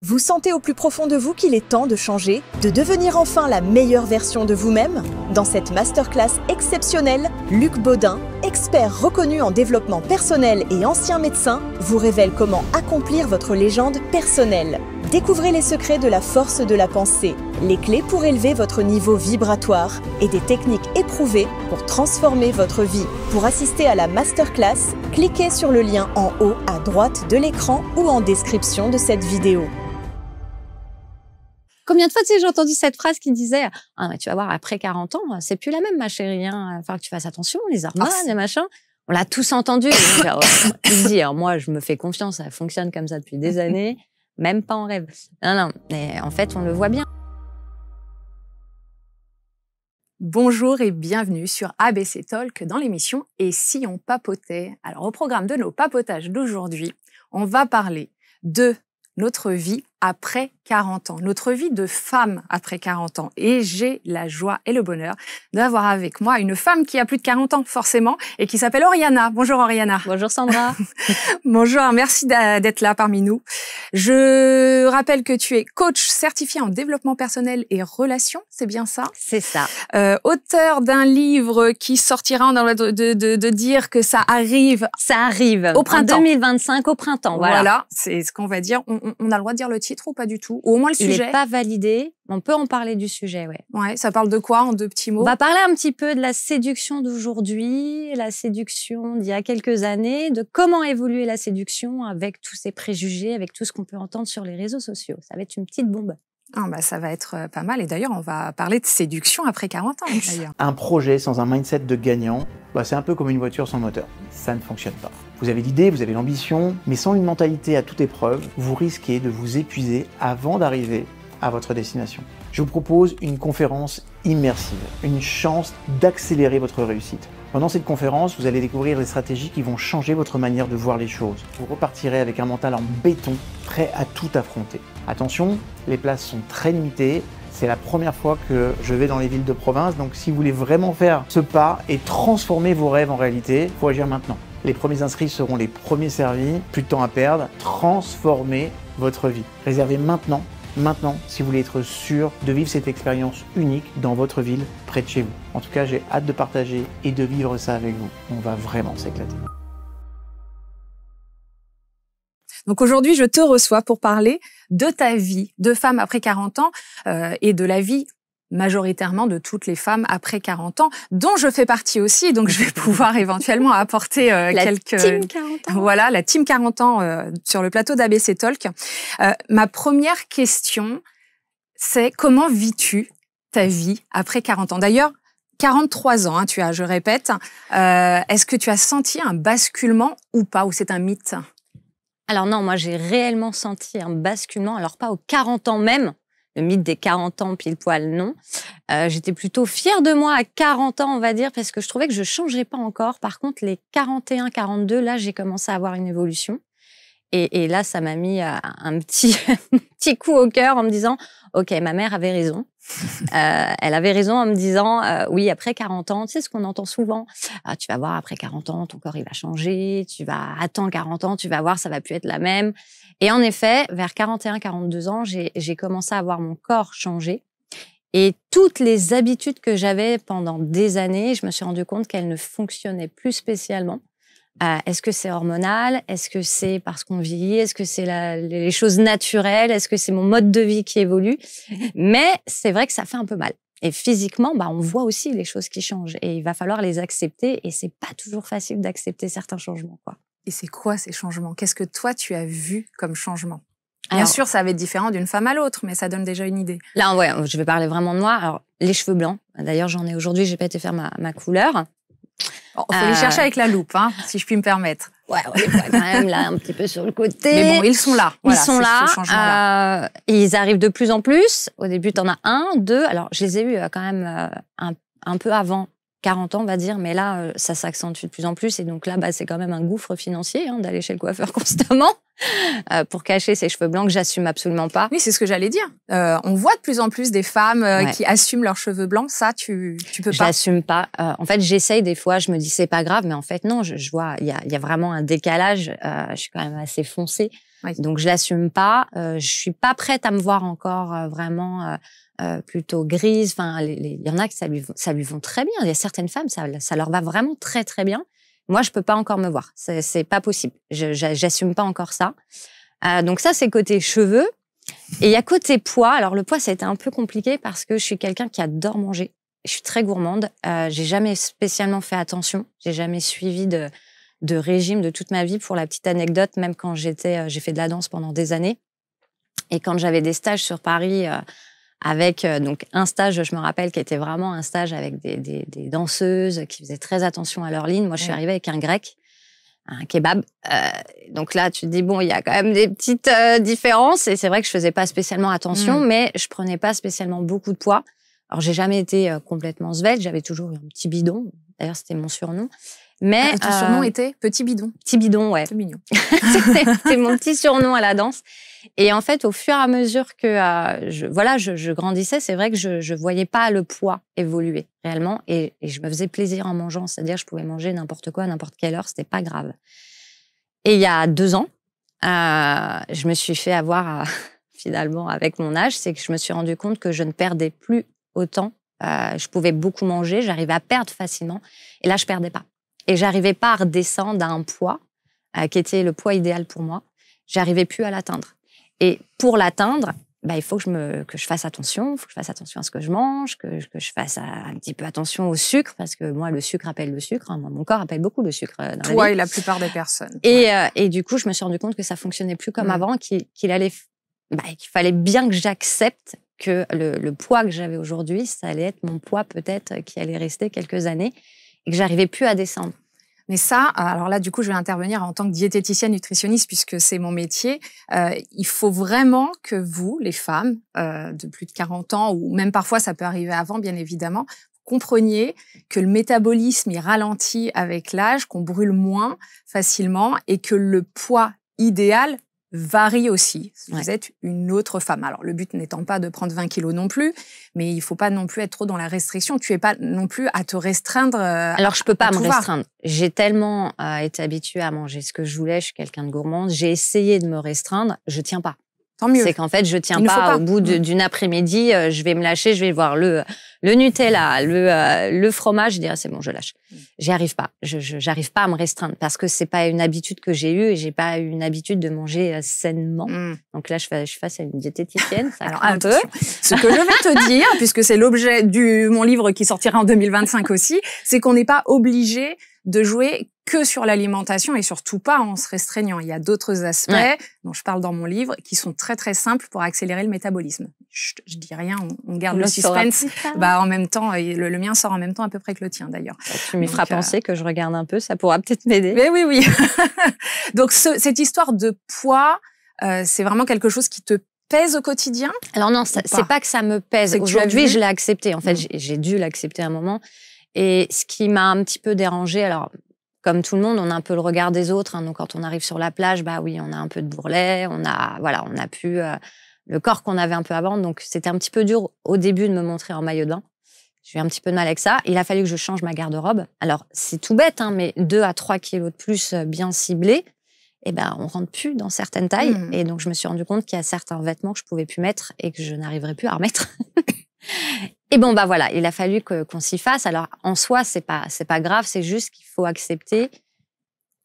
Vous sentez au plus profond de vous qu'il est temps de changer, de devenir enfin la meilleure version de vous-même? Dans cette masterclass exceptionnelle, Luc Baudin, expert reconnu en développement personnel et ancien médecin, vous révèle comment accomplir votre légende personnelle. Découvrez les secrets de la force de la pensée, les clés pour élever votre niveau vibratoire et des techniques éprouvées pour transformer votre vie. Pour assister à la masterclass, cliquez sur le lien en haut à droite de l'écran ou en description de cette vidéo. Combien de fois, tu sais, j'ai entendu cette phrase qui disait « Ah, mais tu vas voir, après 40 ans, c'est plus la même, ma chérie. Hein. Enfin, que tu fasses attention, les hormones, les machins. » On l'a tous entendu. Alors, moi, je me fais confiance, ça fonctionne comme ça depuis des années, même pas en rêve. Non, mais en fait, on le voit bien. Bonjour et bienvenue sur ABC Talk dans l'émission « Et si on papotait ?» Alors, au programme de nos papotages d'aujourd'hui, on va parler de notre vie après 40 ans, notre vie de femme après 40 ans. Et j'ai la joie et le bonheur d'avoir avec moi une femme qui a plus de 40 ans, forcément, et qui s'appelle Oriana. Bonjour Oriana. Bonjour Sandra. Bonjour, merci d'être là parmi nous. Je rappelle que tu es coach certifié en développement personnel et relations, c'est bien ça? C'est ça. Auteur d'un livre qui sortira de dire que ça arrive. Ça arrive. Au printemps. En 2025, au printemps, voilà. C'est ce qu'on va dire. On a le droit de dire le titre ou pas du tout? Ou au moins le sujet? Il n'est pas validé. On peut en parler du sujet, ouais. Ouais, ça parle de quoi en deux petits mots? On va parler un petit peu de la séduction d'aujourd'hui, la séduction d'il y a quelques années, de comment évoluer la séduction avec tous ces préjugés, avec tout ce qu'on peut entendre sur les réseaux sociaux. Ça va être une petite bombe. Ah bah ça va être pas mal. Et d'ailleurs, on va parler de séduction après 40 ans, d'ailleurs. Un projet sans un mindset de gagnant, c'est un peu comme une voiture sans moteur. Ça ne fonctionne pas. Vous avez l'idée, vous avez l'ambition, mais sans une mentalité à toute épreuve, vous risquez de vous épuiser avant d'arriver à votre destination. Je vous propose une conférence immersive, une chance d'accélérer votre réussite. Pendant cette conférence, vous allez découvrir des stratégies qui vont changer votre manière de voir les choses. Vous repartirez avec un mental en béton, prêt à tout affronter. Attention, les places sont très limitées. C'est la première fois que je vais dans les villes de province, donc si vous voulez vraiment faire ce pas et transformer vos rêves en réalité, il faut agir maintenant. Les premiers inscrits seront les premiers servis, plus de temps à perdre, transformez votre vie. Réservez maintenant, si vous voulez être sûr de vivre cette expérience unique dans votre ville, près de chez vous. En tout cas, j'ai hâte de partager et de vivre ça avec vous. On va vraiment s'éclater. Donc aujourd'hui, je te reçois pour parler de ta vie de femme après 40 ans et de la vie majoritairement de toutes les femmes après 40 ans, dont je fais partie aussi, donc je vais pouvoir éventuellement apporter quelques... La team 40 ans. Voilà, la team 40 ans sur le plateau d'ABC Talk. Ma première question, c'est comment vis-tu ta vie après 40 ans? D'ailleurs, 43 ans, tu as, je répète. Est-ce que tu as senti un basculement ou pas, ou c'est un mythe? Alors non, moi j'ai réellement senti un basculement, alors pas aux 40 ans même, le mythe des 40 ans pile poil, non. J'étais plutôt fière de moi à 40 ans, on va dire, parce que je trouvais que je changeais pas encore. Par contre, les 41, 42, là, j'ai commencé à avoir une évolution. Et là, ça m'a mis un petit coup au cœur en me disant « Ok, ma mère avait raison ». Elle avait raison en me disant oui, après 40 ans, tu sais ce qu'on entend souvent, tu vas voir, après 40 ans, ton corps, il va changer, tu vas attendre 40 ans, tu vas voir, ça va plus être la même. Et en effet, vers 41, 42 ans, j'ai commencé à voir mon corps changer. Et toutes les habitudes que j'avais pendant des années, je me suis rendu compte qu'elles ne fonctionnaient plus spécialement. Est-ce que c'est hormonal? Est-ce que c'est parce qu'on vieillit? Est-ce que c'est les choses naturelles? Est-ce que c'est mon mode de vie qui évolue? Mais c'est vrai que ça fait un peu mal. Et physiquement, on voit aussi les choses qui changent. Et il va falloir les accepter. Et c'est pas toujours facile d'accepter certains changements, quoi. Et c'est quoi ces changements? Qu'est-ce que toi, tu as vu comme changement? Bien sûr, ça va être différent d'une femme à l'autre, mais ça donne déjà une idée. Là, ouais, je vais parler vraiment de moi. Alors, les cheveux blancs. D'ailleurs, j'en ai aujourd'hui, j'ai pas été faire ma couleur. Il faut les chercher avec la loupe, si je puis me permettre. Ouais, on les voit quand même là, un petit peu sur le côté. Mais bon, ils sont là. Voilà, ils sont là. Ils arrivent de plus en plus. Au début, t'en as un, deux. Alors, je les ai eus quand même un peu avant 40 ans, on va dire. Mais là, ça s'accentue de plus en plus. Et donc là, c'est quand même un gouffre financier d'aller chez le coiffeur constamment. pour cacher ses cheveux blancs que j'assume absolument pas. Oui, c'est ce que j'allais dire. On voit de plus en plus des femmes qui assument leurs cheveux blancs. Ça, tu peux pas. J'assume pas. En fait, j'essaye des fois, je me dis c'est pas grave, mais en fait non, je vois, il y a vraiment un décalage. Je suis quand même assez foncée, donc je l'assume pas. Je suis pas prête à me voir encore vraiment plutôt grise. Enfin, il y en a que ça lui vont très bien. Il y a certaines femmes, ça leur va vraiment très très bien. Moi, je peux pas encore me voir. C'est pas possible. J'assume pas encore ça. Donc ça, c'est côté cheveux. Et il y a côté poids. Alors le poids, ça a été un peu compliqué parce que je suis quelqu'un qui adore manger. Je suis très gourmande. J'ai jamais spécialement fait attention. J'ai jamais suivi de régime de toute ma vie. Pour la petite anecdote, même quand j'ai fait de la danse pendant des années. Et quand j'avais des stages sur Paris, avec donc un stage, je me rappelle, qui était vraiment un stage avec des danseuses qui faisaient très attention à leur ligne. Moi, je suis arrivée avec un grec, un kebab. Donc là, tu te dis, bon, il y a quand même des petites différences. Et c'est vrai que je faisais pas spécialement attention, mais je prenais pas spécialement beaucoup de poids. Alors, j'ai jamais été complètement svelte. J'avais toujours eu un petit bidon. D'ailleurs, c'était mon surnom. Mais ton surnom était Petit Bidon. Petit Bidon, ouais. C'est mignon. C'était mon petit surnom à la danse. Et en fait, au fur et à mesure que je grandissais, c'est vrai que je voyais pas le poids évoluer réellement, et je me faisais plaisir en mangeant, c'est-à-dire je pouvais manger n'importe quoi, à n'importe quelle heure, c'était pas grave. Et il y a 2 ans, je me suis fait avoir finalement avec mon âge, c'est que je me suis rendu compte que je ne perdais plus autant. Je pouvais beaucoup manger, j'arrivais à perdre facilement, et là je perdais pas. Et j'arrivais pas à redescendre à un poids qui était le poids idéal pour moi. J'arrivais plus à l'atteindre. Et pour l'atteindre, il faut que je fasse attention. Il faut que je fasse attention à ce que je mange, que je fasse un petit peu attention au sucre, parce que moi, le sucre appelle le sucre. Hein. Mon corps appelle beaucoup le sucre dans la vie. Toi et la plupart des personnes. Et du coup, je me suis rendu compte que ça fonctionnait plus comme avant, qu'il fallait bien que j'accepte que le poids que j'avais aujourd'hui, ça allait être mon poids peut-être qui allait rester quelques années, et que j'arrivais plus à descendre. Mais ça, alors là, du coup, je vais intervenir en tant que diététicienne nutritionniste puisque c'est mon métier. Il faut vraiment que vous, les femmes de plus de 40 ans, ou même parfois ça peut arriver avant, bien évidemment, compreniez que le métabolisme il ralentit avec l'âge, qu'on brûle moins facilement et que le poids idéal varie aussi. Vous êtes une autre femme. Alors, le but n'étant pas de prendre 20 kilos non plus, mais il faut pas non plus être trop dans la restriction. Tu es pas non plus à te restreindre. Alors, je peux pas me restreindre. J'ai tellement été habituée à manger ce que je voulais. Je suis quelqu'un de gourmande. J'ai essayé de me restreindre. Je tiens pas. Tant mieux. C'est qu'en fait, je tiens pas. Au bout d'une après-midi, je vais me lâcher, je vais voir le Nutella, le fromage, je dirais c'est bon, je lâche. J'y arrive pas. J'arrive pas à me restreindre parce que c'est pas une habitude que j'ai eue et j'ai pas eu une habitude de manger sainement. Donc là, je suis face à une diététicienne. Ça Alors, un peu. Ce que je vais te dire, puisque c'est l'objet de mon livre qui sortira en 2025 aussi, c'est qu'on n'est pas obligé de jouer que sur l'alimentation et surtout pas en se restreignant. Il y a d'autres aspects dont je parle dans mon livre qui sont très très simples pour accélérer le métabolisme. Je dis rien, on garde le suspense. En même temps, le mien sort en même temps à peu près que le tien d'ailleurs. Tu m'y feras penser que je regarde un peu, ça pourra peut-être m'aider. Mais oui. Donc cette histoire de poids, c'est vraiment quelque chose qui te pèse au quotidien? Alors non, c'est pas que ça me pèse. Aujourd'hui, je l'ai accepté. En fait, j'ai dû l'accepter à un moment. Et ce qui m'a un petit peu dérangée, alors comme tout le monde, on a un peu le regard des autres. Hein, donc quand on arrive sur la plage, oui, on a un peu de bourrelet, on a plus le corps qu'on avait un peu avant. Donc c'était un petit peu dur au début de me montrer en maillot de bain. J'ai eu un petit peu de mal avec ça. Il a fallu que je change ma garde-robe. Alors c'est tout bête, hein, mais 2 à 3 kilos de plus bien ciblés, on rentre plus dans certaines tailles. Et donc je me suis rendu compte qu'il y a certains vêtements que je pouvais plus mettre et que je n'arriverais plus à remettre. Et voilà, il a fallu qu'on s'y fasse. Alors, en soi, c'est pas grave, c'est juste qu'il faut accepter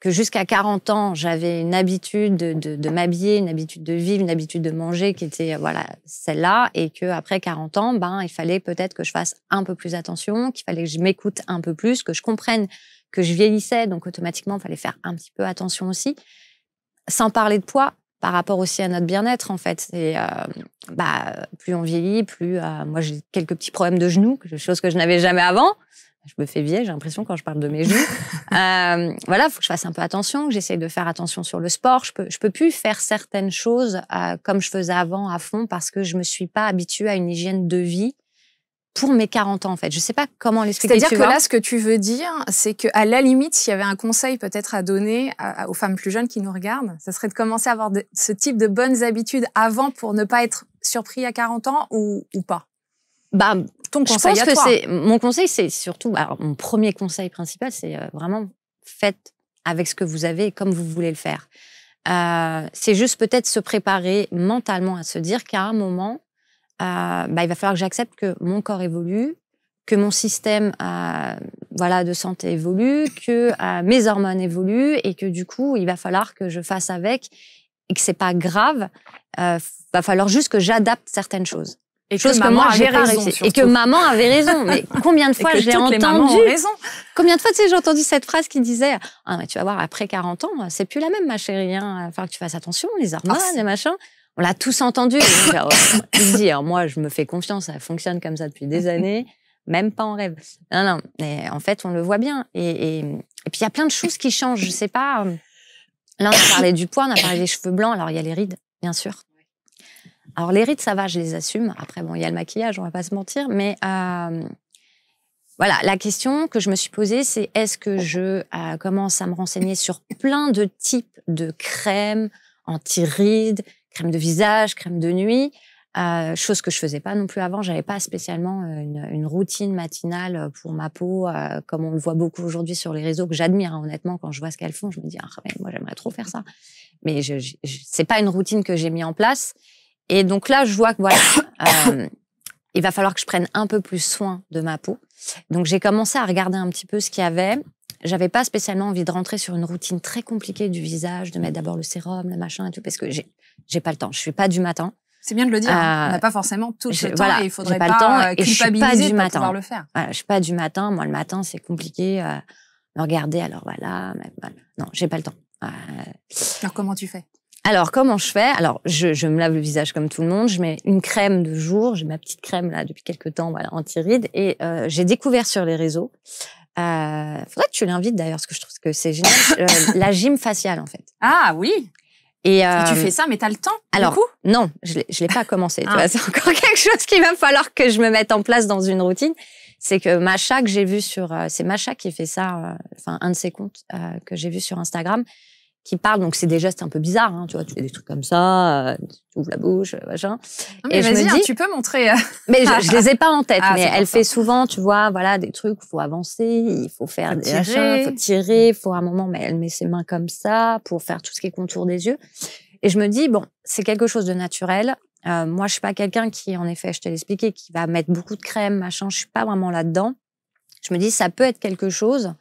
que jusqu'à 40 ans, j'avais une habitude de m'habiller, une habitude de vivre, une habitude de manger qui était, celle-là, et qu'après 40 ans, il fallait peut-être que je fasse un peu plus attention, qu'il fallait que je m'écoute un peu plus, que je comprenne que je vieillissais, donc automatiquement, il fallait faire un petit peu attention aussi. Sans parler de poids, par rapport aussi à notre bien-être, en fait. C'est, plus on vieillit, plus... moi, j'ai quelques petits problèmes de genoux, chose que je n'avais jamais avant. Je me fais vieille, j'ai l'impression, quand je parle de mes genoux. Faut que je fasse un peu attention, que j'essaye de faire attention sur le sport. Je peux plus faire certaines choses comme je faisais avant à fond parce que je me suis pas habituée à une hygiène de vie pour mes 40 ans, en fait. Je sais pas comment l'expliquer. C'est-à-dire que là, ce que tu veux dire, c'est qu'à la limite, s'il y avait un conseil peut-être à donner aux femmes plus jeunes qui nous regardent, ça serait de commencer à avoir ce type de bonnes habitudes avant pour ne pas être surpris à 40 ans ou pas. Bah, ton conseil je pense à toi. que mon conseil, c'est surtout, alors, mon premier conseil principal, c'est vraiment faites avec ce que vous avez et comme vous voulez le faire. C'est juste peut-être se préparer mentalement à se dire qu'à un moment, il va falloir que j'accepte que mon corps évolue, que mon système de santé évolue, que mes hormones évoluent et que du coup, il va falloir que je fasse avec et que c'est pas grave. Va falloir juste que j'adapte certaines choses. Et que maman avait raison. Et que maman avait raison. Mais combien de fois je l'ai entendu? Combien de fois, j'ai entendu cette phrase qui disait « Ah, mais tu vas voir, après 40 ans, c'est plus la même, ma chérie. Hein. Il va falloir que tu fasses attention, les hormones, les machins. » On l'a tous entendu. Moi, je me fais confiance, ça fonctionne comme ça depuis des années, même pas en rêve. Non. Et en fait, on le voit bien. Et puis, il y a plein de choses qui changent. Je sais pas. Là, on a parlé du poids, on a parlé des cheveux blancs. Alors, il y a les rides, bien sûr. Alors, les rides, ça va, je les assume. Après, bon, il y a le maquillage, on va pas se mentir. Mais voilà, la question que je me suis posée, c'est est-ce que je commence à me renseigner sur plein de types de crèmes anti-rides, crème de visage, crème de nuit, chose que je faisais pas non plus avant. J'avais pas spécialement une routine matinale pour ma peau, comme on le voit beaucoup aujourd'hui sur les réseaux, que j'admire, hein, honnêtement. Quand je vois ce qu'elles font, je me dis, moi, j'aimerais trop faire ça. Mais c'est pas une routine que j'ai mis en place. Et donc là, je vois que voilà, il va falloir que je prenne un peu plus soin de ma peau. Donc j'ai commencé à regarder un petit peu ce qu'il y avait. J'avais pas spécialement envie de rentrer sur une routine très compliquée du visage, de mettre d'abord le sérum, le machin et tout, parce que j'ai pas le temps. Je fais pas du matin. C'est bien de le dire. On n'a pas forcément tout le temps voilà, et il faudrait pas le temps, culpabiliser pour pouvoir le faire. Voilà, je suis pas du matin. Moi, le matin, c'est compliqué. Me regarder, alors voilà. Non, j'ai pas le temps. Alors comment tu fais? Alors, comment je fais? Alors, je me lave le visage comme tout le monde. Je mets une crème de jour. J'ai ma petite crème là depuis quelques temps, voilà, anti-rides. Et j'ai découvert sur les réseaux. Faudrait que tu l'invites d'ailleurs, parce que je trouve que c'est génial. La gym faciale, en fait. Ah oui. Et tu fais ça, mais t'as le temps? Alors, du coup non, je l'ai pas commencé. Tu vois, c'est encore quelque chose qu'il va falloir que je me mette en place dans une routine. C'est que Macha, que j'ai vu c'est Macha qui fait ça, un de ses comptes que j'ai vu sur Instagram, qui parle, donc c'est des gestes un peu bizarres, hein, tu vois, tu fais des trucs comme ça, tu ouvres la bouche, machin. Mais et vas-y, tu peux montrer. Mais je les ai pas en tête, mais elle fait souvent, tu vois, voilà, des trucs, il faut avancer, il faut faire des machins, il faut tirer, il faut à un moment, mais elle met ses mains comme ça pour faire tout ce qui est contour des yeux. Et je me dis, bon, c'est quelque chose de naturel. Moi, je suis pas quelqu'un qui, en effet, je te l'ai expliqué, qui va mettre beaucoup de crème, machin, je suis pas vraiment là-dedans. Je me dis, ça peut être quelque chose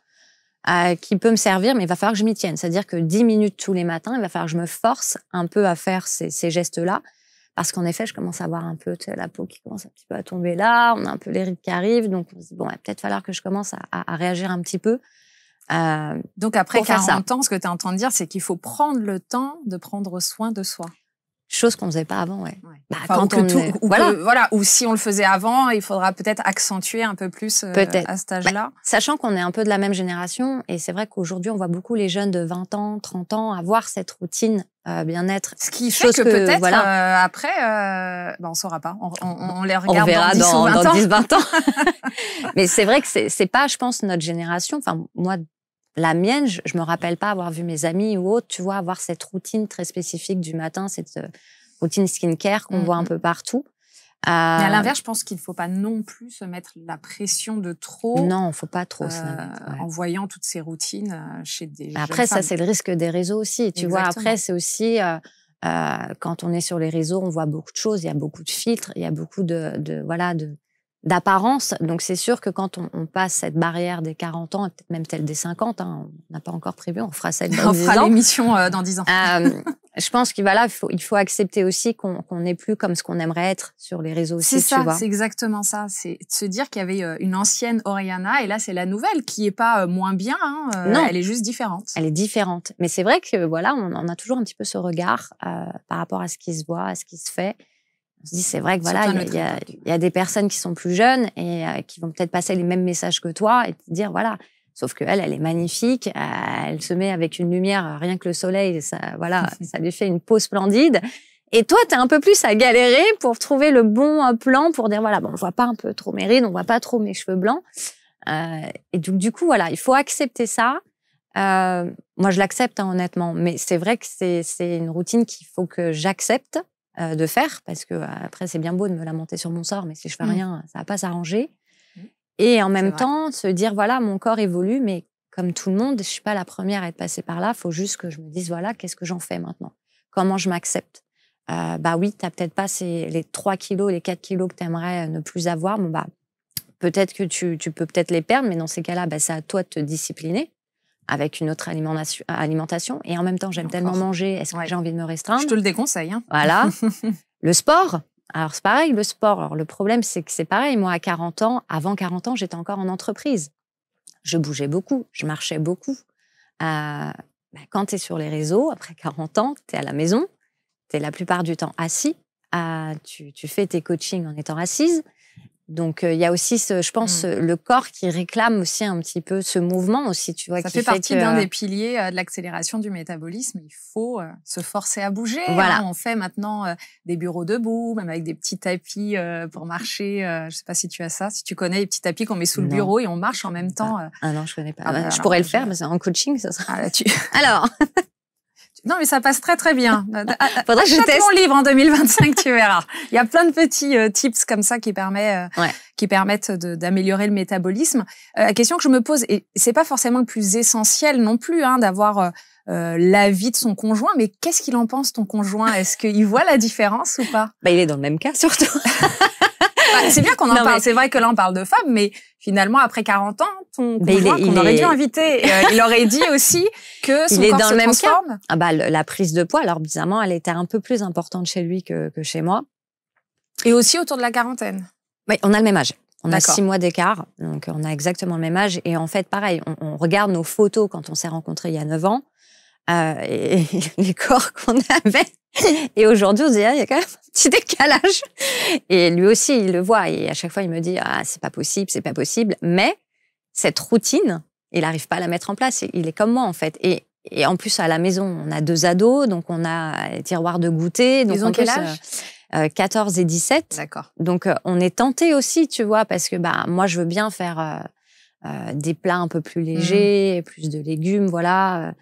qui peut me servir, mais il va falloir que je m'y tienne. C'est-à-dire que 10 minutes tous les matins, il va falloir que je me force un peu à faire ces gestes-là. Parce qu'en effet, je commence à avoir un peu la peau qui commence un petit peu à tomber là, on a un peu les rides qui arrivent, donc on se dit, bon, il va peut-être falloir que je commence à réagir un petit peu. Donc après 40 ans, ce que tu es en train de dire, c'est qu'il faut prendre le temps de prendre soin de soi. Chose qu'on ne faisait pas avant, ouais. Ou si on le faisait avant, il faudra peut-être accentuer un peu plus à cet âge-là. Sachant qu'on est un peu de la même génération, et c'est vrai qu'aujourd'hui, on voit beaucoup les jeunes de 20 ans, 30 ans avoir cette routine bien-être. Ce qui fait que peut-être après, on saura pas. On les regarde on verra dans 10 ou 20 ans. Mais c'est vrai que c'est pas, je pense, notre génération. Enfin, moi, la mienne, je me rappelle pas avoir vu mes amis ou autres, tu vois, avoir cette routine très spécifique du matin, cette routine skincare qu'on voit un peu partout. Mais à l'inverse, je pense qu'il ne faut pas non plus se mettre la pression de trop. Non, il ne faut pas trop en voyant toutes ces routines chez des jeunes Après, femmes. Ça, c'est le risque des réseaux aussi. Tu vois, après, c'est aussi, quand on est sur les réseaux, on voit beaucoup de choses, il y a beaucoup de filtres, il y a beaucoup d'apparence. Donc, c'est sûr que quand on passe cette barrière des 40 ans, et peut-être même celle des 50, hein, on n'a pas encore prévu, on fera ça dans 10 ans. On fera l'émission dans 10 ans. Je pense qu'il faut accepter aussi qu'on n'est plus comme ce qu'on aimerait être sur les réseaux aussi, tu vois. C'est exactement ça. C'est de se dire qu'il y avait une ancienne Oriana et là, c'est la nouvelle qui est pas moins bien. Non. Elle est juste différente. Elle est différente. Mais c'est vrai que voilà, on a toujours un petit peu ce regard par rapport à ce qui se voit, à ce qui se fait. On se dit, c'est vrai que voilà, il y a des personnes qui sont plus jeunes et qui vont peut-être passer les mêmes messages que toi et te dire, voilà, sauf qu'elle, elle est magnifique, elle se met avec une lumière, rien que le soleil, ça lui fait une peau splendide. Et toi, tu es un peu plus à galérer pour trouver le bon plan pour dire, voilà, bon, on voit pas un peu trop mes rides, on voit pas trop mes cheveux blancs. Et donc, du coup, voilà, il faut accepter ça. Moi, je l'accepte, hein, honnêtement. Mais c'est vrai que c'est une routine qu'il faut que j'accepte de faire parce que après, c'est bien beau de me lamenter sur mon sort, mais si je fais rien, ça va pas s'arranger. Et en même temps, se dire, voilà, mon corps évolue, mais comme tout le monde, je suis pas la première à être passée par là. Il faut juste que je me dise, voilà, qu'est-ce que j'en fais maintenant? Comment je m'accepte? Bah oui, tu n'as peut-être pas les 3 kilos, les 4 kilos que tu aimerais ne plus avoir. Bon, bah, peut-être que tu peux peut-être les perdre, mais dans ces cas-là, bah, c'est à toi de te discipliner avec une autre alimentation. Et en même temps, j'aime tellement manger. Est-ce que j'ai envie de me restreindre? Je te le déconseille. Hein. Voilà. Le sport. Alors, c'est pareil, le sport. Alors, le problème, c'est que c'est pareil. Moi, à 40 ans, avant 40 ans, j'étais encore en entreprise. Je bougeais beaucoup. Je marchais beaucoup. Bah, quand tu es sur les réseaux, après 40 ans, tu es à la maison. Tu es la plupart du temps assis. Tu fais tes coachings en étant assise. Donc, il y a aussi, je pense, le corps qui réclame aussi un petit peu ce mouvement aussi, tu vois. Ça fait partie d'un des piliers de l'accélération du métabolisme. Il faut se forcer à bouger. Voilà. Hein. On fait maintenant des bureaux debout, même avec des petits tapis pour marcher. Je ne sais pas si tu as ça, si tu connais les petits tapis qu'on met sous le bureau et on marche en même temps. Ah non, je ne connais pas. Je pourrais le faire, mais c'est en coaching, ça sera. Alors Non, mais ça passe très, très bien. Faudrait que je teste mon livre en 2025, tu verras. Il y a plein de petits tips comme ça qui permettent d'améliorer le métabolisme. La question que je me pose, et c'est pas forcément le plus essentiel non plus, hein, d'avoir l'avis de son conjoint, mais qu'est-ce qu'il en pense, ton conjoint? Est-ce qu'il voit la différence ou pas? Bah, il est dans le même cas, surtout. C'est bien qu'on en parle. C'est vrai que là, on parle de femmes, mais finalement, après 40 ans, ton conjoint qu'on aurait dû inviter, il aurait dit aussi que son corps se transforme. Ah bah, la prise de poids, alors bizarrement, elle était un peu plus importante chez lui que chez moi. Et aussi autour de la quarantaine. Oui, on a le même âge. On a 6 mois d'écart, donc on a exactement le même âge. Et en fait, pareil, on regarde nos photos quand on s'est rencontrés il y a 9 ans, et les corps qu'on avait. Et aujourd'hui, on se dit, il y a quand même un petit décalage. Et lui aussi, il le voit. Et à chaque fois, il me dit, c'est pas possible. Mais cette routine, il n'arrive pas à la mettre en place. Il est comme moi, en fait. Et en plus, à la maison, on a 2 ados, donc on a les tiroirs de goûter. Donc ils ont quel âge? 14 et 17. D'accord. Donc, on est tentés aussi, tu vois, parce que moi, je veux bien faire des plats un peu plus légers, plus de légumes, voilà.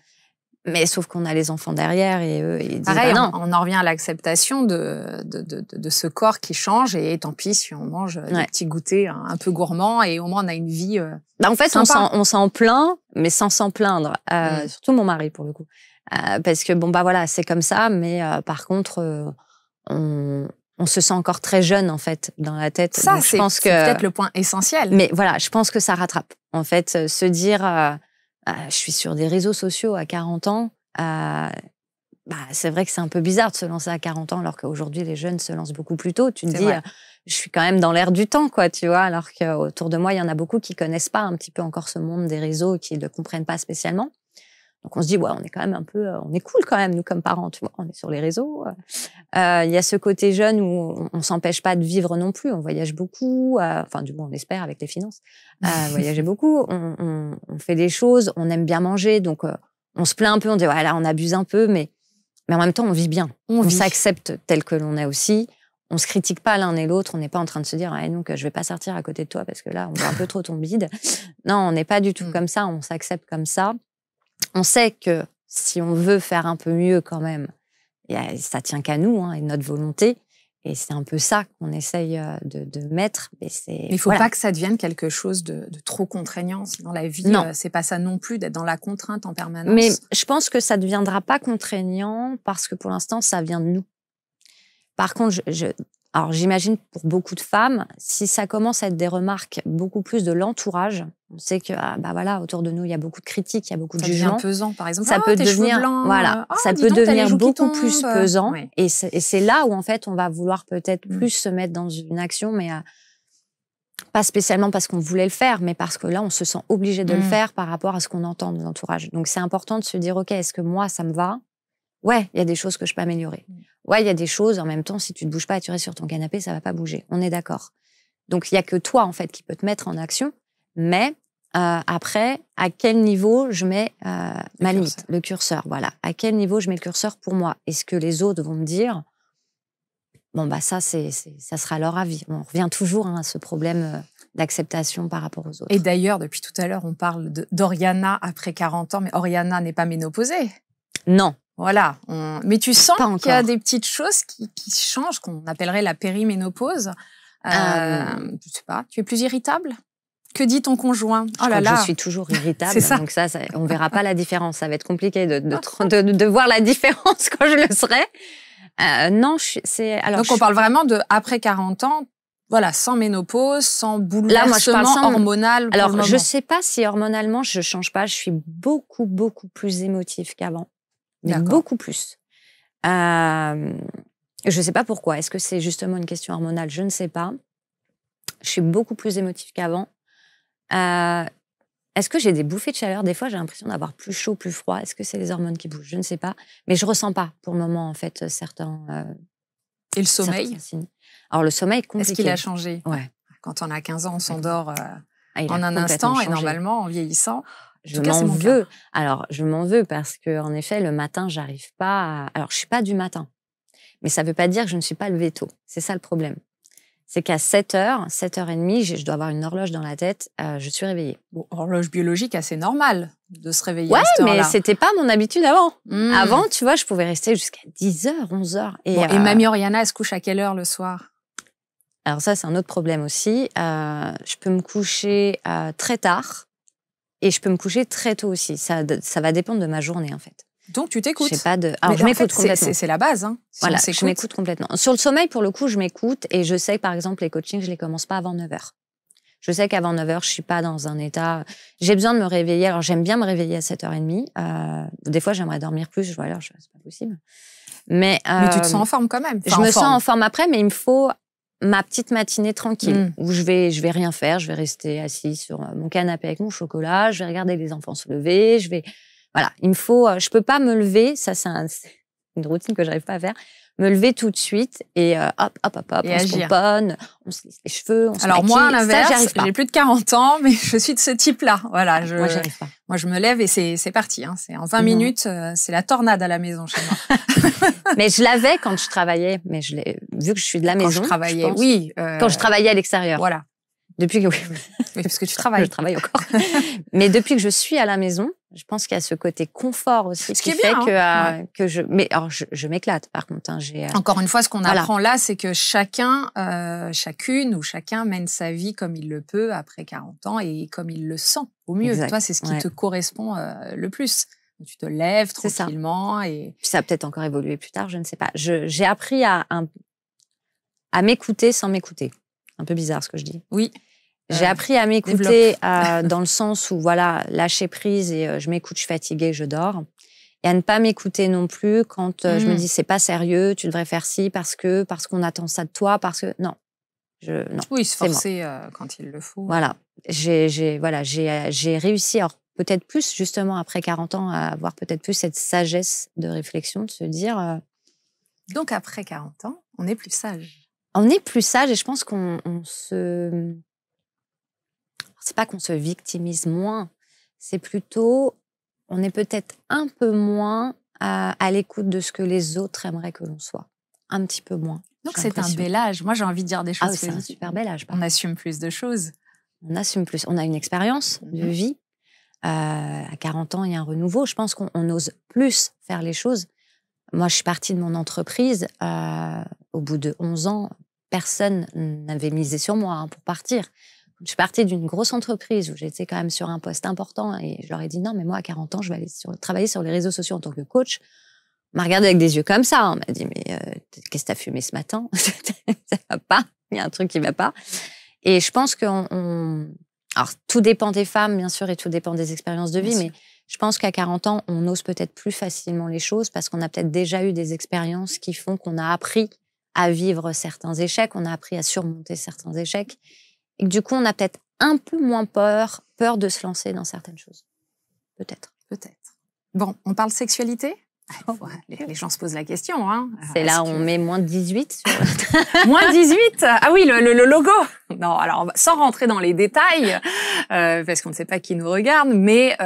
Mais sauf qu'on a les enfants derrière et eux, ils disent pareil, non. On en revient à l'acceptation de ce corps qui change et tant pis si on mange des petits goûters un peu gourmands et au moins on a une vie en fait, sympa. on s'en plaint, mais sans s'en plaindre. Surtout mon mari, pour le coup. Parce que, voilà, c'est comme ça, mais par contre, on se sent encore très jeune, en fait, dans la tête. Ça, donc, c'est peut-être le point essentiel. Mais voilà, je pense que ça rattrape. En fait, se dire... je suis sur des réseaux sociaux à 40 ans. C'est vrai que c'est un peu bizarre de se lancer à 40 ans alors qu'aujourd'hui, les jeunes se lancent beaucoup plus tôt. Tu te dis, je suis quand même dans l'air du temps, quoi, tu vois, alors qu'autour de moi, il y en a beaucoup qui connaissent pas un petit peu encore ce monde des réseaux et qui ne le comprennent pas spécialement. Donc, on se dit, on est quand même on est cool quand même, nous, comme parents, tu vois, on est sur les réseaux. Il y a ce côté jeune où on s'empêche pas de vivre non plus. On voyage beaucoup, du moins, on espère avec les finances. Voyager beaucoup, on fait des choses, on aime bien manger, donc on se plaint un peu, on dit, là, on abuse un peu, mais en même temps, on vit bien. On s'accepte tel que l'on est aussi. On se critique pas l'un et l'autre. On n'est pas en train de se dire, donc, je vais pas sortir à côté de toi parce que là, on voit un peu trop ton bide. Non, on n'est pas du tout comme ça. On s'accepte comme ça. On sait que si on veut faire un peu mieux quand même, ça tient qu'à nous, et notre volonté. Et c'est un peu ça qu'on essaye de mettre. Mais il ne faut pas que ça devienne quelque chose de trop contraignant. Dans la vie, c'est pas ça non plus, d'être dans la contrainte en permanence. Mais je pense que ça ne deviendra pas contraignant parce que pour l'instant, ça vient de nous. Par contre, alors j'imagine pour beaucoup de femmes, si ça commence à être des remarques beaucoup plus de l'entourage, on sait que autour de nous il y a beaucoup de critiques, il y a beaucoup de jugements. Ça devient pesant, par exemple. Ça peut devenir ça peut devenir beaucoup plus pesant. Oui. Et c'est là où en fait on va vouloir peut-être plus se mettre dans une action, mais pas spécialement parce qu'on voulait le faire, mais parce que là on se sent obligé de le faire par rapport à ce qu'on entend de l'entourage. Donc c'est important de se dire est-ce que moi ça me va? Ouais, il y a des choses que je peux améliorer. Ouais, il y a des choses, en même temps, si tu te bouges pas et tu restes sur ton canapé, ça va pas bouger. On est d'accord. Donc, il y a que toi, en fait, qui peut te mettre en action. Mais après, à quel niveau je mets ma limite, le curseur, voilà. À quel niveau je mets le curseur pour moi? Est-ce que les autres vont me dire, bon, bah ça sera leur avis. On revient toujours à ce problème d'acceptation par rapport aux autres. Et d'ailleurs, depuis tout à l'heure, on parle d'Oriana après 40 ans, mais Oriana n'est pas ménopausée. Non. Voilà. Mais tu sens qu'il y a des petites choses qui changent, qu'on appellerait la périménopause. Je sais pas, tu es plus irritable? Que dit ton conjoint? Oh là là. Je suis toujours irritable, donc ça, on verra pas la différence. Ça va être compliqué de voir la différence quand je le serai. Non, alors. Donc on parle vraiment de après 40 ans, voilà, sans ménopause, sans bouleversement hormonal. Alors je sais pas si hormonalement je change pas. Je suis beaucoup plus émotive qu'avant, mais beaucoup plus. Je sais pas pourquoi. Est-ce que c'est justement une question hormonale? Je ne sais pas. Je suis beaucoup plus émotive qu'avant. Est-ce que j'ai des bouffées de chaleur? Des fois, j'ai l'impression d'avoir plus chaud, plus froid. Est-ce que c'est les hormones qui bougent? Je ne sais pas. Mais je ressens pas, pour le moment, en fait, certains... Et le sommeil? Alors, le sommeil est compliqué. Est-ce qu'il a changé? Ouais. Quand on a 15 ans, on s'endort en un instant. Changé. Et normalement, en vieillissant... Je m'en veux. Alors, je m'en veux parce que, en effet, le matin, j'arrive pas à... Alors, je suis pas du matin. Mais ça veut pas dire que je ne suis pas levée tôt. C'est ça le problème. C'est qu'à 7h, 7h30, je dois avoir une horloge dans la tête, je suis réveillée. Bon, horloge biologique assez normale de se réveiller à cette heure-là. Mais c'était pas mon habitude avant. Avant, tu vois, je pouvais rester jusqu'à 10h, 11h. Et mamie Oriana, elle se couche à quelle heure le soir? Alors ça, c'est un autre problème aussi. Je peux me coucher très tard et je peux me coucher très tôt aussi. Ça va dépendre de ma journée, en fait. Donc, tu t'écoutes. Alors, je m'écoute complètement. C'est la base. Hein, voilà, je m'écoute complètement. Sur le sommeil, pour le coup, je m'écoute et je sais que, par exemple, les coachings, je les commence pas avant 9h. Je sais qu'avant 9h, je suis pas dans un état... J'ai besoin de me réveiller. Alors, j'aime bien me réveiller à 7h30. Des fois, j'aimerais dormir plus. Voilà, c'est pas possible. Mais tu te sens en forme quand même. Je me sens en forme après, mais il me faut ma petite matinée tranquille où je vais rien faire. Je vais rester assise sur mon canapé avec mon chocolat. Je vais regarder les enfants se lever. Voilà, il me faut... je peux pas me lever, ça c'est une routine que j'arrive pas à faire, me lever tout de suite et hop, on se pomponne, on se lisse les cheveux, on se maquille. Alors moi, à l'inverse, j'ai plus de 40 ans, mais je suis de ce type-là. Voilà, moi, j'y arrive pas. Moi, je me lève et c'est parti. Hein. C'est en 20 minutes, c'est la tornade à la maison chez moi. Mais je l'avais quand je travaillais, mais vu que je suis de la maison... Quand je travaillais, oui. Quand je travaillais à l'extérieur. Voilà. Depuis que... Oui, parce que tu travailles. Je travaille encore. Mais depuis que je suis à la maison, je pense qu'il y a ce côté confort aussi qui fait bien, que je... Mais alors, je m'éclate, par contre. Hein, encore une fois, ce qu'on apprend là, c'est que chacun, chacune ou chacun mène sa vie comme il le peut après 40 ans et comme il le sent au mieux. Exact. Toi, c'est ce qui te correspond le plus. Tu te lèves tranquillement. Et... Puis ça a peut-être encore évolué plus tard, je ne sais pas. J'ai appris à m'écouter sans m'écouter. Un peu bizarre ce que je dis. Oui. J'ai appris à m'écouter dans le sens où, voilà, lâcher prise et je m'écoute, je suis fatiguée, je dors. Et à ne pas m'écouter non plus quand je me dis, c'est pas sérieux, tu devrais faire ci parce qu'on attend ça de toi, parce que... Non. Non. Oui, se forcer quand il le faut. Voilà. J'ai réussi, alors peut-être plus, justement, après 40 ans, à avoir peut-être plus cette sagesse de réflexion, de se dire... Donc, après 40 ans, on est plus sage. On est plus sage et je pense qu'on se... C'est pas qu'on se victimise moins, c'est plutôt, on est peut-être un peu moins à l'écoute de ce que les autres aimeraient que l'on soit. Un petit peu moins. Donc c'est un bel âge. Moi, j'ai envie de dire des choses. C'est un super bel âge. On assume plus de choses. On assume plus. On a une expérience de vie. À 40 ans, il y a un renouveau. Je pense qu'on ose plus faire les choses. Moi, je suis partie de mon entreprise. Au bout de 11 ans, personne n'avait misé sur moi pour partir. Je suis partie d'une grosse entreprise où j'étais quand même sur un poste important et je leur ai dit non, mais moi, à 40 ans, je vais aller travailler sur les réseaux sociaux en tant que coach. On m'a regardé avec des yeux comme ça. On m'a dit, mais qu'est-ce que tu as fumé ce matin? Ça va pas. Il y a un truc qui va pas. Et je pense alors, tout dépend des femmes, bien sûr, et tout dépend des expériences de vie, mais je pense qu'à 40 ans, on ose peut-être plus facilement les choses parce qu'on a peut-être déjà eu des expériences qui font qu'on a appris à vivre certains échecs, on a appris à surmonter certains échecs. Et que du coup, on a peut-être un peu moins peur de se lancer dans certaines choses. Peut-être. Bon, on parle sexualité? Les gens se posent la question. Hein. C'est là où on met moins de 18 sur... Moins 18? Ah oui, le logo. Non, alors, sans rentrer dans les détails, parce qu'on ne sait pas qui nous regarde, mais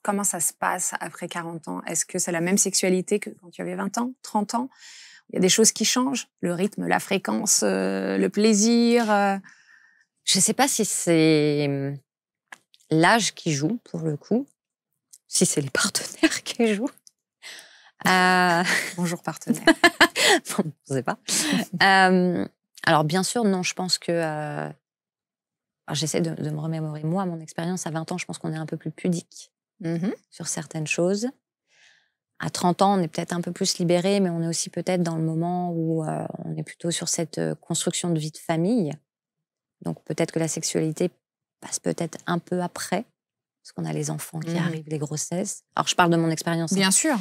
comment ça se passe après 40 ans? Est-ce que c'est la même sexualité que quand tu avais 20 ans, 30 ans? Il y a des choses qui changent, le rythme, la fréquence, le plaisir. Je ne sais pas si c'est l'âge qui joue, pour le coup, si c'est les partenaires qui jouent. Bonjour partenaire. Bon, je ne sais pas. Alors, bien sûr, non, je pense que... j'essaie de me remémorer. Moi, mon expérience, à 20 ans, je pense qu'on est un peu plus pudique sur certaines choses. À 30 ans, on est peut-être un peu plus libéré, mais on est aussi peut-être dans le moment où on est plutôt sur cette construction de vie de famille. Donc, peut-être que la sexualité passe peut-être un peu après, parce qu'on a les enfants qui arrivent, les grossesses. Alors, je parle de mon expérience. Bien sûr.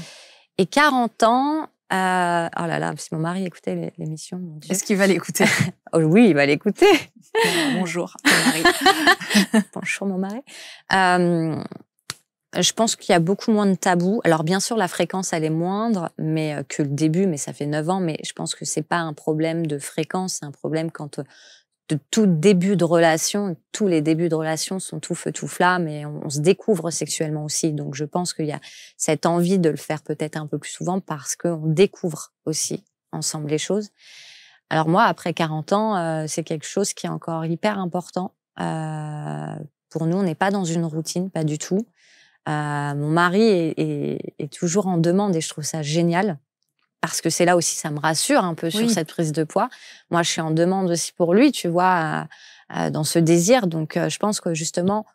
Et 40 ans... oh là là, si mon mari écoutait l'émission, mon Dieu. Est-ce qu'il va l'écouter? Oh oui, il va l'écouter. Bonjour, mon mari. Bonjour, mon mari. Je pense qu'il y a beaucoup moins de tabous. Alors, bien sûr, la fréquence, elle est moindre que le début, mais ça fait 9 ans. Mais je pense que c'est pas un problème de fréquence, c'est un problème quand de tout début de relation, tous les débuts de relation sont tout feu, tout flamme et on se découvre sexuellement aussi. Donc, je pense qu'il y a cette envie de le faire peut-être un peu plus souvent parce qu'on découvre aussi ensemble les choses. Alors moi, après 40 ans, c'est quelque chose qui est encore hyper important. Pour nous, on n'est pas dans une routine, pas du tout. Mon mari est toujours en demande et je trouve ça génial. Parce que c'est là aussi, ça me rassure un peu sur cette prise de poids. Moi, je suis en demande aussi pour lui, tu vois, dans ce désir. Donc, je pense que justement,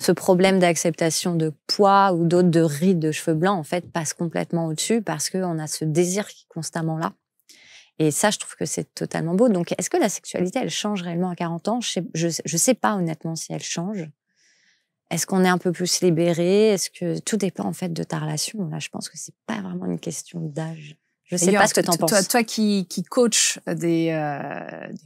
ce problème d'acceptation de poids ou d'autres de rides de cheveux blancs, en fait, passe complètement au-dessus parce qu'on a ce désir qui est constamment là. Et ça, je trouve que c'est totalement beau. Donc, est-ce que la sexualité, elle change réellement à 40 ans? Je sais pas honnêtement si elle change. Est-ce qu'on est un peu plus libéré? Est-ce que tout dépend en fait de ta relation? Là, je pense que c'est pas vraiment une question d'âge. Je sais pas ce que tu en penses. Toi qui coach des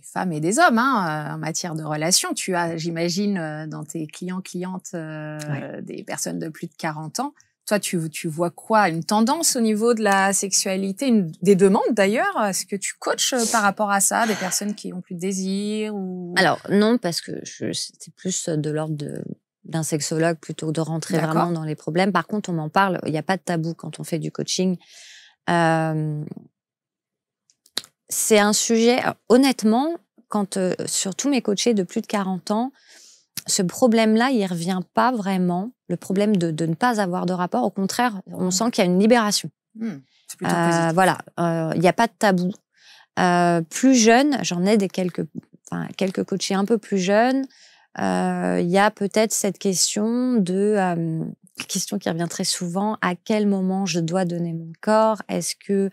femmes et des hommes en matière de relations, tu as, j'imagine, dans tes clientes, des personnes de plus de 40 ans. Toi, tu vois quoi? Une tendance au niveau de la sexualité, des demandes d'ailleurs? Est-ce que tu coaches par rapport à ça, des personnes qui ont plus de désir ou... Alors, non, parce que c'est plus de l'ordre d'un sexologue plutôt que de rentrer vraiment dans les problèmes. Par contre, on m'en parle. Il n'y a pas de tabou quand on fait du coaching. C'est un sujet, honnêtement, quand sur tous mes coachés de plus de 40 ans, ce problème-là, il revient pas vraiment, le problème de ne pas avoir de rapport. Au contraire, on sent qu'il y a une libération. C'est plutôt positif. Voilà, il n'y a pas de tabou. Plus jeune, j'en ai quelques coachés un peu plus jeunes, il y a peut-être cette question question qui revient très souvent, à quel moment je dois donner mon corps? Est-ce que,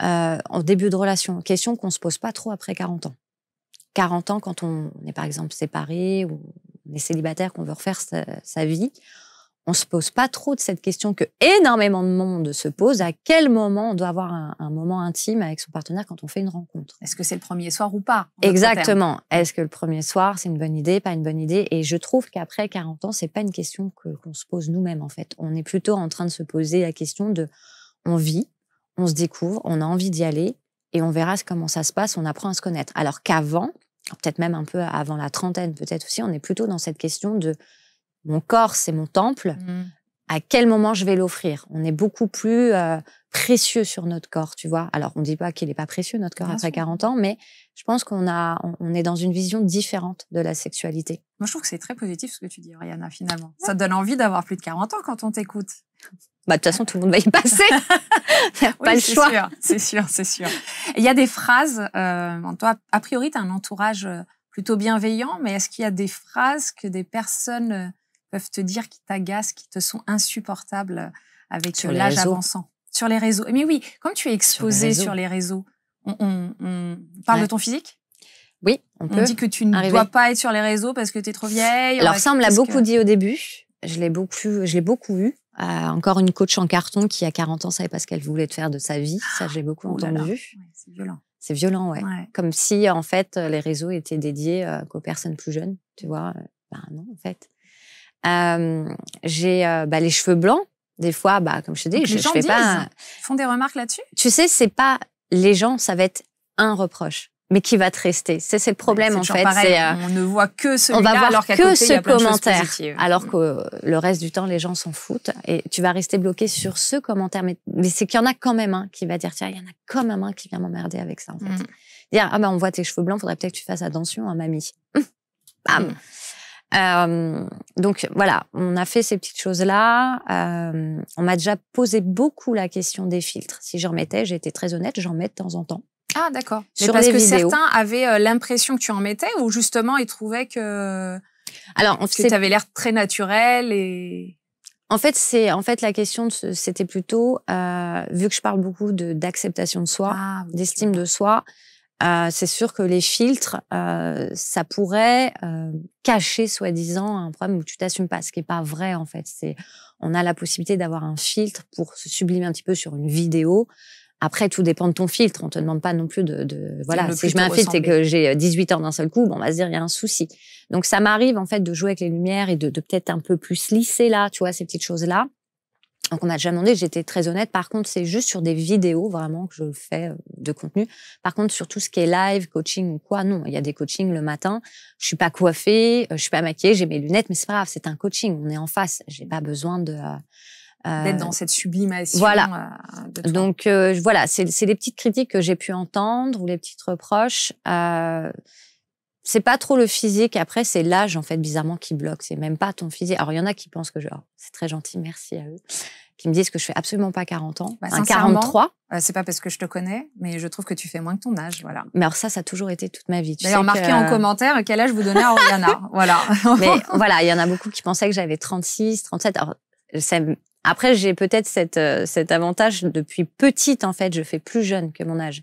en début de relation, question qu'on se pose pas trop après 40 ans. 40 ans, quand on est par exemple séparé ou on est célibataire, qu'on veut refaire sa vie, on se pose pas trop de cette question que énormément de monde se pose, à quel moment on doit avoir un moment intime avec son partenaire quand on fait une rencontre. Est-ce que c'est le premier soir ou pas? Exactement. Est-ce que le premier soir, c'est une bonne idée, pas une bonne idée? Et je trouve qu'après 40 ans, c'est pas une question qu'on se pose nous-mêmes, en fait. On est plutôt en train de se poser la question on vit, on se découvre, on a envie d'y aller et on verra comment ça se passe, on apprend à se connaître. Alors qu'avant, peut-être même un peu avant la trentaine, peut-être aussi, on est plutôt dans cette question de mon corps, c'est mon temple. À quel moment je vais l'offrir? On est beaucoup plus précieux sur notre corps, tu vois. Alors, on ne dit pas qu'il n'est pas précieux, notre corps, après 40 ans, mais je pense qu'on est dans une vision différente de la sexualité. Moi, je trouve que c'est très positif ce que tu dis, Oriana, finalement. Ça te donne envie d'avoir plus de 40 ans quand on t'écoute. De toute façon, tout le monde va y passer. Pas le choix. C'est sûr. Il y a des phrases, toi, a priori, tu as un entourage plutôt bienveillant, mais est-ce qu'il y a des phrases que des personnes peuvent te dire qui t'agacent, qui te sont insupportables avec l'âge avançant? Sur les réseaux. Mais oui, comme tu es exposée sur les réseaux, on parle de ton physique? Oui, on peut. On dit que tu ne dois pas être sur les réseaux parce que tu es trop vieille. Alors ça, on me l'a beaucoup dit au début. Je l'ai beaucoup eu. Encore une coach en carton qui, à 40 ans, savait pas ce qu'elle voulait faire de sa vie. Ça, je l'ai beaucoup entendu. Ouais, c'est violent. C'est violent, ouais. Comme si, en fait, les réseaux étaient dédiés qu'aux personnes plus jeunes, tu vois. Non, en fait. J'ai les cheveux blancs. Des fois, comme je te dis, je fais pas... Ils font des remarques là-dessus? Tu sais, c'est pas... Les gens, ça va être un reproche. mais qui va te rester. C'est le problème, en fait. Pareil, on ne voit que celui-là, on va voir alors qu'à que côté, il y a ce plein de choses commentaire, positives. alors que le reste du temps, les gens s'en foutent. Et tu vas rester bloqué sur ce commentaire. Mais c'est qu'il y en a quand même un qui va dire, tiens, il y en a quand même un qui vient m'emmerder avec ça, en fait. Dire, ah ben, on voit tes cheveux blancs, faudrait peut-être que tu fasses attention, hein, mamie. Bam. Donc voilà, on a fait ces petites choses-là. On m'a déjà posé beaucoup la question des filtres. Si j'en mettais, j'ai été très honnête, j'en mets de temps en temps. Ah, d'accord. Sur parce les que vidéos. certains avaient l'impression que tu en mettais ou justement ils trouvaient que tu avais l'air très naturel et... En fait, la question, c'était plutôt, vu que je parle beaucoup d'acceptation de soi, d'estime de soi, c'est sûr que les filtres, ça pourrait cacher, soi-disant, un problème où tu t'assumes pas, ce qui est pas vrai, en fait. On a la possibilité d'avoir un filtre pour se sublimer un petit peu sur une vidéo. Après, tout dépend de ton filtre. On te demande pas non plus voilà. Si je mets un filtre et que j'ai 18 ans d'un seul coup, bon, on va se dire, il y a un souci. Donc, ça m'arrive, en fait, de jouer avec les lumières et de peut-être un peu plus lisser là, tu vois, ces petites choses-là. Donc, on m'a déjà demandé, j'étais très honnête. Par contre, c'est juste sur des vidéos, vraiment, que je fais de contenu. Par contre, sur tout ce qui est live, coaching ou quoi, non. Il y a des coachings le matin. Je suis pas coiffée, je suis pas maquillée, j'ai mes lunettes, mais c'est pas grave, c'est un coaching. On est en face. J'ai pas besoin d'être dans cette sublimation. Voilà. De toi. Donc, voilà, c'est les petites critiques que j'ai pu entendre ou les petites reproches. C'est pas trop le physique. Après, c'est l'âge, en fait, bizarrement, qui bloque. C'est même pas ton physique. Alors, il y en a qui pensent que c'est très gentil, merci à eux, qui me disent que je fais absolument pas 40 ans. 43. C'est pas parce que je te connais, mais je trouve que tu fais moins que ton âge, voilà. Mais alors ça a toujours été toute ma vie. D'ailleurs, marquez en commentaire quel âge vous donnez à Oriana. Voilà. Mais voilà, il y en a beaucoup qui pensaient que j'avais 36, 37. Alors, après, j'ai peut-être cet avantage depuis petite, en fait, je fais plus jeune que mon âge.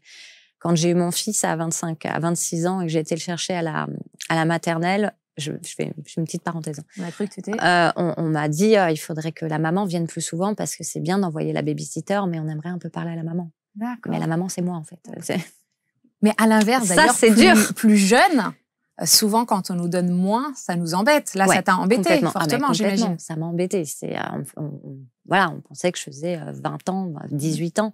Quand j'ai eu mon fils à 26 ans et que j'ai été le chercher à la maternelle, je fais une petite parenthèse. On a cru que c'était... on m'a dit il faudrait que la maman vienne plus souvent parce que c'est bien d'envoyer la babysitter, mais on aimerait un peu parler à la maman. D'accord. Mais la maman, c'est moi, en fait. Mais à l'inverse, d'ailleurs, c'est dur. Plus jeune, souvent, quand on nous donne moins, ça nous embête. Là, ça t'a embêté fortement, j'imagine. Ça m'a embêté. Voilà, on pensait que je faisais 20 ans, 18 ans.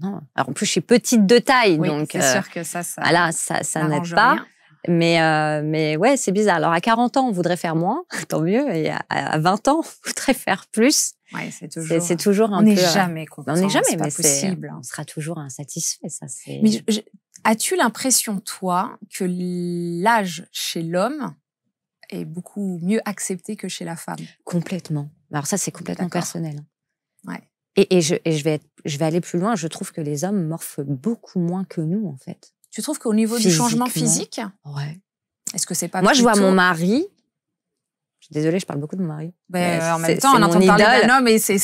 Non. Alors, en plus, je suis petite de taille, donc c'est sûr que ça voilà, ça n'aide pas. Rien. Mais ouais, c'est bizarre. Alors, à 40 ans, on voudrait faire moins, tant mieux. Et à 20 ans, on voudrait faire plus. Ouais, c'est toujours un peu... On n'est jamais content. On n'est jamais, mais c'est possible. On sera toujours insatisfait, ça. Mais as-tu l'impression, toi, que l'âge chez l'homme est beaucoup mieux accepté que chez la femme? Complètement. Alors ça, c'est complètement personnel. Ouais. Et je vais aller plus loin. Je trouve que les hommes morphent beaucoup moins que nous, en fait. Tu trouves qu'au niveau du changement physique, ouais. Est-ce que c'est pas Moi, je vois mon mari. Je suis désolée, je parle beaucoup de mon mari. En même temps, on entend parler d'un homme et c'est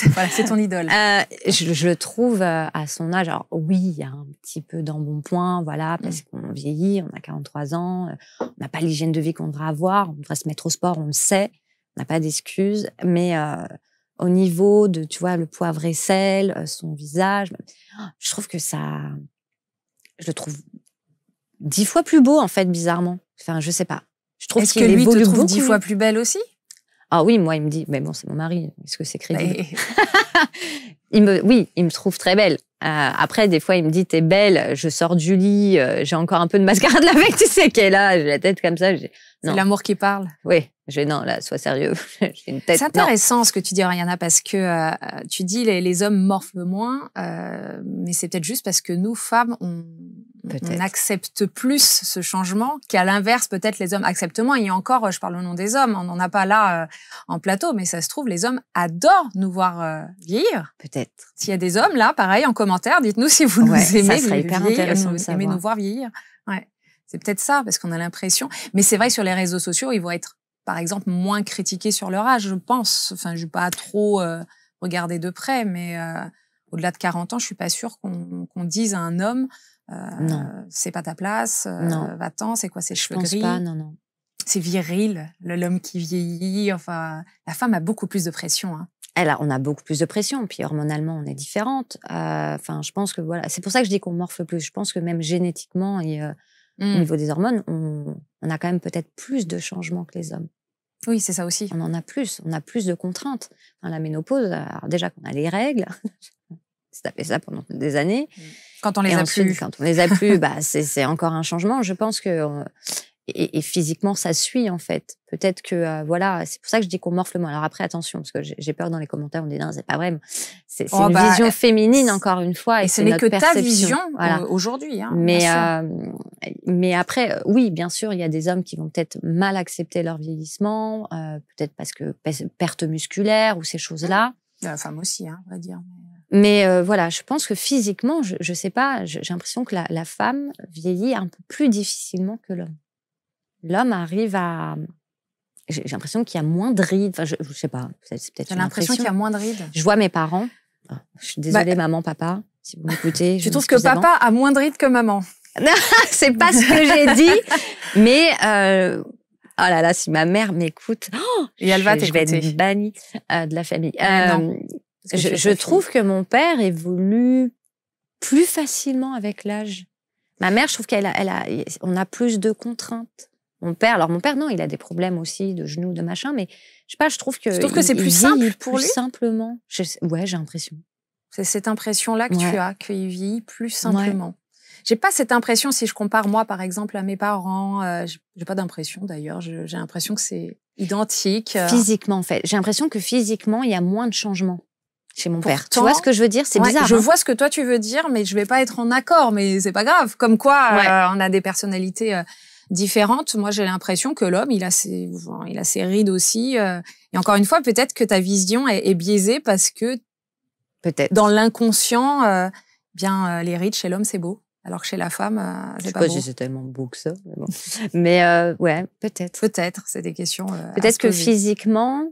ton idole. Je le trouve à son âge. Alors oui, il y a un petit peu d'embonpoint, voilà, parce qu'on vieillit, on a 43 ans, on n'a pas l'hygiène de vie qu'on devrait avoir, on devrait se mettre au sport, on le sait, on n'a pas d'excuses, mais au niveau de, tu vois, le poivre et sel, son visage, je trouve que je le trouve 10 fois plus beau, en fait, bizarrement. Enfin, je sais pas. Je trouve Est-ce que lui te trouve 10 fois plus belle aussi? Ah oui, moi, il me dit, mais bon, c'est mon mari, est-ce que c'est crédible? Il me trouve très belle. Après, des fois, il me dit, t'es belle, je sors du lit, j'ai encore un peu de mascara de la veille, tu sais, qu'elle est là, j'ai la tête comme ça. C'est l'amour qui parle. Oui, non, là, sois sérieux. J'ai une tête. C'est intéressant ce que tu dis, Oriana, parce que tu dis les hommes morphent moins, mais c'est peut-être juste parce que nous, femmes, on accepte plus ce changement qu'à l'inverse, peut-être les hommes acceptent moins. Et encore, je parle au nom des hommes, on n'en a pas là en plateau, mais ça se trouve, les hommes adorent nous voir vieillir. Peut-être. S'il y a des hommes là, pareil, en commentaire, dites-nous si vous nous aimez, ça serait hyper intéressant de aimez nous voir vieillir. Ouais. C'est peut-être ça, parce qu'on a l'impression. Mais c'est vrai que sur les réseaux sociaux, ils vont être, par exemple, moins critiqués sur leur âge, je pense. Enfin, je vais pas trop regarder de près, mais au-delà de 40 ans, je suis pas sûre qu'on dise à un homme c'est pas ta place, va-t'en, c'est quoi ces cheveux gris? Je pense pas, non. C'est viril, l'homme qui vieillit. Enfin, la femme a beaucoup plus de pression. Hein. On a beaucoup plus de pression, puis hormonalement, on est différente. Enfin, je pense que voilà, c'est pour ça que je dis qu'on morfle plus. Je pense que même génétiquement et au niveau des hormones, on a quand même peut-être plus de changements que les hommes. Oui, c'est ça aussi. On en a plus, on a plus de contraintes. Dans la ménopause, alors déjà qu'on a les règles, c'est tapé ça pendant des années. Quand on les Et a ensuite, plus. quand on les a plus, bah, c'est encore un changement. Je pense que et physiquement, ça suit en fait. Peut-être que voilà, c'est pour ça que je dis qu'on morfle moins. Alors après, attention, parce que j'ai peur dans les commentaires, on dit non, c'est pas vrai. C'est Oh, une bah, vision féminine encore une fois, et Et ce c'est n'est notre que ta perception. vision Voilà. aujourd'hui. Hein, bien sûr. Mais après, oui, bien sûr, il y a des hommes qui vont peut-être mal accepter leur vieillissement, peut-être parce que perte musculaire ou ces choses-là. La femme aussi, hein, on va dire. Mais voilà, je pense que physiquement, je sais pas, j'ai l'impression que la femme vieillit un peu plus difficilement que l'homme. L'homme arrive à... J'ai l'impression qu'il y a moins de rides. Enfin, je sais pas, c'est peut-être J'ai une l'impression qu'il y a moins de rides. Je vois mes parents. Je suis désolée, maman, papa, si vous m'écoutez. Tu trouves que papa a moins de rides que maman? Non, c'est pas ce que j'ai dit. Mais oh là là, si ma mère m'écoute, et elle va je vais t'écouter. être bannie de la famille. Non, je trouve que mon père évolue plus facilement avec l'âge. Ma mère, je trouve on a plus de contraintes. Mon père, non, il a des problèmes aussi de genoux, de machin, mais je sais pas, je trouve que c'est plus simple pour lui. Simplement. Ouais, j'ai l'impression. C'est cette impression-là que tu as, qu'il vit plus simplement. Ouais. J'ai pas cette impression, si je compare moi, par exemple, à mes parents, j'ai pas d'impression d'ailleurs, j'ai l'impression que c'est identique. Physiquement, en fait. J'ai l'impression que physiquement, il y a moins de changements chez mon père. Tu Pourtant, vois ce que je veux dire? C'est bizarre. Je vois ce que toi tu veux dire, mais je vais pas être en accord, mais c'est pas grave. Comme quoi, on a des personnalités différentes. Moi, j'ai l'impression que l'homme, il a ses rides aussi. Et encore une fois, peut-être que ta vision est biaisée parce que peut-être dans l'inconscient, les rides chez l'homme, c'est beau. Alors que chez la femme, c'est pas beau. Je sais pas si c'est tellement beau que ça. Mais ouais, peut-être. Peut-être, c'est des questions. Peut-être que physiquement,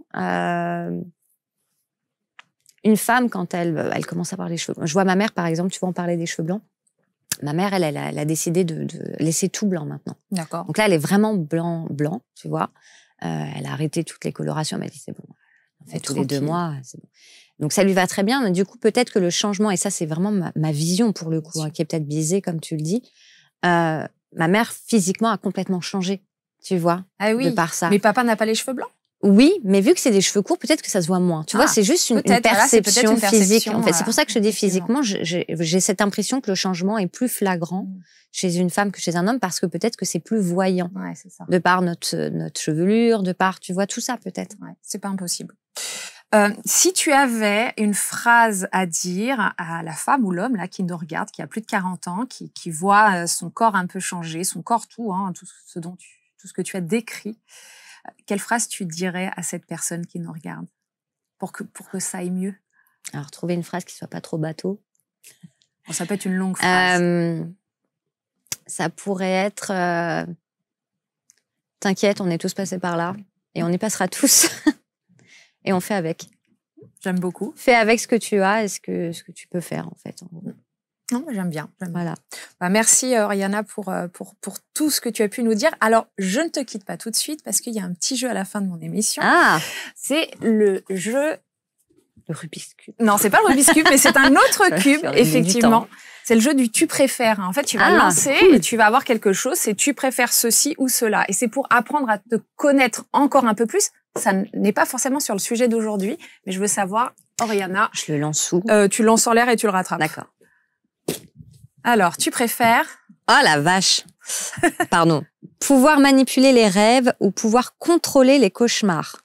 une femme, quand elle commence à avoir les cheveux... Je vois ma mère, par exemple, tu vas en parler des cheveux blancs. Ma mère, elle a décidé de laisser tout blanc maintenant. D'accord. Donc là, elle est vraiment blanc, tu vois. Elle a arrêté toutes les colorations. Elle m'a dit, c'est bon, on fait tous les 2 mois, c'est bon. Donc ça lui va très bien. Mais du coup, peut-être que le changement, et ça, c'est vraiment ma vision pour le coup, qui est peut-être biaisée, comme tu le dis. Ma mère, physiquement, a complètement changé, tu vois, de par ça. Mais papa n'a pas les cheveux blancs? Oui, mais vu que c'est des cheveux courts, peut-être que ça se voit moins. Tu vois, c'est juste une perception physique. En fait, c'est pour ça que je te dis physiquement, j'ai cette impression que le changement est plus flagrant chez une femme que chez un homme, parce que peut-être que c'est plus voyant. Ouais, c'est ça. De par notre chevelure, de par, tu vois, tout ça peut-être. Ouais, c'est pas impossible. Si tu avais une phrase à dire à la femme ou l'homme là qui nous regarde, qui a plus de 40 ans, qui voit son corps un peu changer, son corps tout ce que tu as décrit, quelle phrase tu dirais à cette personne qui nous regarde pour que ça aille mieux? Alors, trouver une phrase qui soit pas trop bateau. Bon, ça peut être une longue phrase. Ça pourrait être t'inquiète, on est tous passés par là et on y passera tous. Et on fait avec. J'aime beaucoup. Fais avec ce que tu as et ce que tu peux faire, en fait. Non, j'aime bien. Voilà. Merci, Oriana, pour tout ce que tu as pu nous dire. Alors, je ne te quitte pas tout de suite parce qu'il y a un petit jeu à la fin de mon émission. Ah! C'est le jeu... Le Rubik's Cube. Non, c'est pas le Rubik's Cube, mais c'est un autre cube, effectivement. C'est le jeu du tu préfères. En fait, tu vas lancer et tu vas avoir quelque chose, c'est tu préfères ceci ou cela. Et c'est pour apprendre à te connaître encore un peu plus. Ça n'est pas forcément sur le sujet d'aujourd'hui, mais je veux savoir, Oriana. Je le lance où? Tu lances en l'air et tu le rattrapes. D'accord. Alors, tu préfères... Oh la vache! Pardon. Pouvoir manipuler les rêves ou pouvoir contrôler les cauchemars?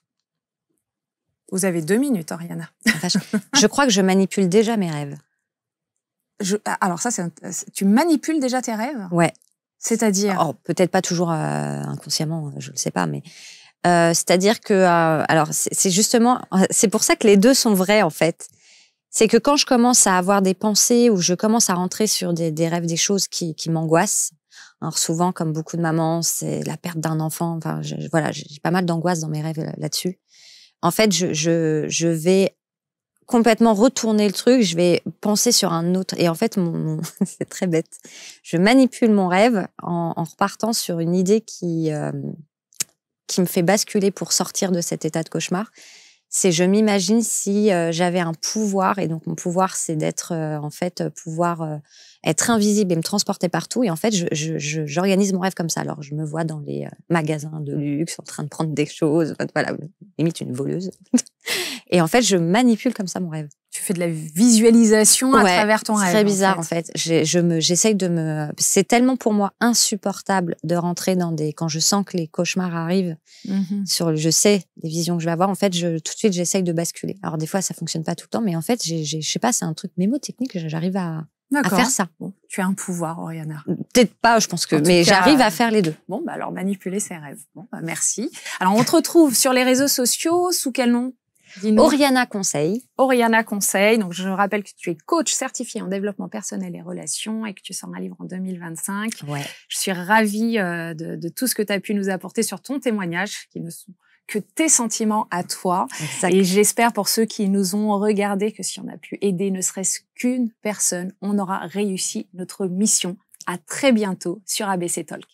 Vous avez 2 minutes, Oriana. Je crois que je manipule déjà mes rêves. Alors ça, tu manipules déjà tes rêves? Ouais. C'est-à-dire? Oh, peut-être pas toujours inconsciemment, je le sais pas, mais c'est-à-dire que alors c'est justement, c'est pour ça que les deux sont vrais en fait. C'est que quand je commence à avoir des pensées ou je commence à rentrer sur des rêves, des choses qui m'angoissent. Alors souvent, comme beaucoup de mamans, c'est la perte d'un enfant. Enfin, voilà, j'ai pas mal d'angoisse dans mes rêves là-dessus. En fait, je vais complètement retourner le truc, je vais penser sur un autre. Et en fait, c'est très bête. Je manipule mon rêve en repartant sur une idée qui me fait basculer pour sortir de cet état de cauchemar. C'est, je m'imagine si j'avais un pouvoir, et donc mon pouvoir, c'est d'être, pouvoir être invisible et me transporter partout. Et en fait, j'organise mon rêve comme ça. Alors, je me vois dans les magasins de luxe, en train de prendre des choses, voilà, limite une voleuse. Et en fait, je manipule comme ça mon rêve. Tu fais de la visualisation à travers ton rêve. Très bizarre en fait. J'essaye de me. C'est tellement pour moi insupportable de rentrer dans des. Quand je sens que les cauchemars arrivent, je sais les visions que je vais avoir. En fait, tout de suite j'essaye de basculer. Alors des fois ça fonctionne pas tout le temps, mais en fait, je sais pas, c'est un truc mémotechnique. J'arrive à faire ça. Bon, tu as un pouvoir, Oriana. Peut-être pas, je pense que, mais j'arrive à faire les deux. Bon, bah alors manipuler ses rêves. Bon, bah merci. Alors on te retrouve sur les réseaux sociaux sous quel nom? Dis-nous. Oriana Conseil. Oriana Conseil. Donc, je rappelle que tu es coach certifié en développement personnel et relations et que tu sors un livre en 2025. Ouais. Je suis ravie de tout ce que tu as pu nous apporter sur ton témoignage, qui ne sont que tes sentiments à toi. Exact. Et j'espère pour ceux qui nous ont regardés que si on a pu aider ne serait-ce qu'une personne, on aura réussi notre mission. À très bientôt sur ABC Talk.